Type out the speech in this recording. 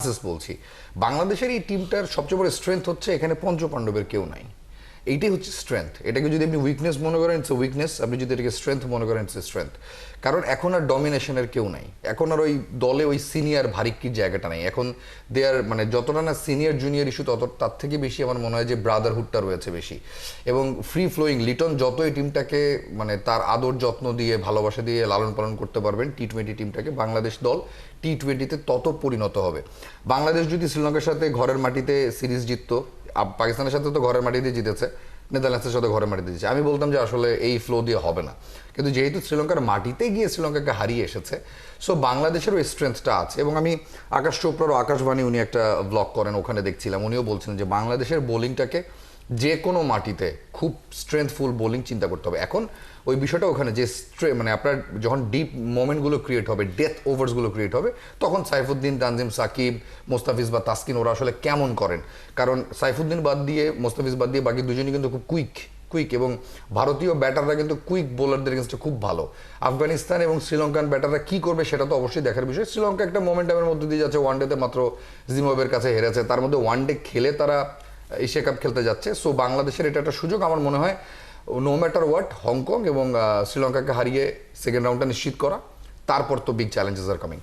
বলছি বাংলাদেশের এই টিমটার সবচেয়ে বড় স্ট্রেংথ হচ্ছে এখানে পঞ্চপাণ্ডবের কেউ নাই। এইটাই হচ্ছে স্ট্রেংথ। এটাকে যদি আপনি উইকনেস মনে করেন ইটস উইকনেস, আপনি যদি এটাকে স্ট্রেংথ মনে করেন ইটস স্ট্রেংথ। কারণ এখন আর ডমিনেশনের কেউ নাই, এখন আর ওই দলে ওই সিনিয়র ভারিক্কির জায়গাটা নাই। এখন দেয়ার মানে যতটা না সিনিয়র জুনিয়র ইস্যু তত তার থেকে বেশি আমার মনে হয় যে ব্রাদারহুডটা রয়েছে বেশি। এবং ফ্রি ফ্লোয়িং লিটন যত এই টিমটাকে মানে তার আদর যত্ন দিয়ে ভালোবাসা দিয়ে লালন পালন করতে পারবেন টি-20 টিমটাকে, বাংলাদেশ দল টি-20তে তত পরিণত হবে। বাংলাদেশ যদি শ্রীলঙ্কার সাথে ঘরের মাটিতে সিরিজ জিততো, পাকিস্তানের সাথে তো ঘরের মাটিতে জিতেছে, নেদারল্যান্ডসের সাথে ঘরের মাটিতে জিতেছে, আমি বলতাম যে আসলে এই ফ্লো দিয়ে হবে না। কিন্তু যেহেতু শ্রীলঙ্কার মাটিতে গিয়ে শ্রীলঙ্কাকে হারিয়ে এসেছে, সো বাংলাদেশেরও স্ট্রেংথটা আছে। এবং আমি আকাশ চোপড়ার আকাশবাণী উনি একটা ব্লগ করেন, ওখানে দেখছিলাম উনিও বলছিলেন যে বাংলাদেশের বোলিংটাকে যে কোনো মাটিতে খুব স্ট্রেংথফুল বোলিং চিন্তা করতে হবে। এখন ওই বিষয়টা ওখানে যে মানে আপনার যখন ডিপ মোমেন্টগুলো ক্রিয়েট হবে, ডেথ ওভার্সগুলো ক্রিয়েট হবে, তখন সাইফুদ্দিন, তানজিম সাকিব, মোস্তাফিজ বা তাসকিন ওরা আসলে কেমন করেন। কারণ সাইফুদ্দিন বাদ দিয়ে, মোস্তাফিজ বাদ দিয়ে বাকি দুজনই কিন্তু খুব কুইক এবং ভারতীয় ব্যাটাররা কিন্তু কুইক বোলারদের এগেনস্টে খুব ভালো। আফগানিস্তান এবং শ্রীলঙ্কান ব্যাটাররা কি করবে সেটা তো অবশ্যই দেখার বিষয়। শ্রীলঙ্কা একটা মোমেন্টামের মধ্যে দিয়ে যাচ্ছে, ওয়ানডেতে মাত্র জিম্বাবুয়ের কাছে হেরেছে, তার মধ্যে ওয়ানডে খেলে তারা এশিয়া কাপ খেলতে যাচ্ছে। সো বাংলাদেশের এটা একটা সুযোগ আমার মনে হয়, নো ম্যাটার হোয়াট হংকং এবং শ্রীলঙ্কাকে হারিয়ে সেকেন্ড রাউন্ডটা নিশ্চিত করা, তারপর তো বিগ চ্যালেঞ্জেস আর কামিং।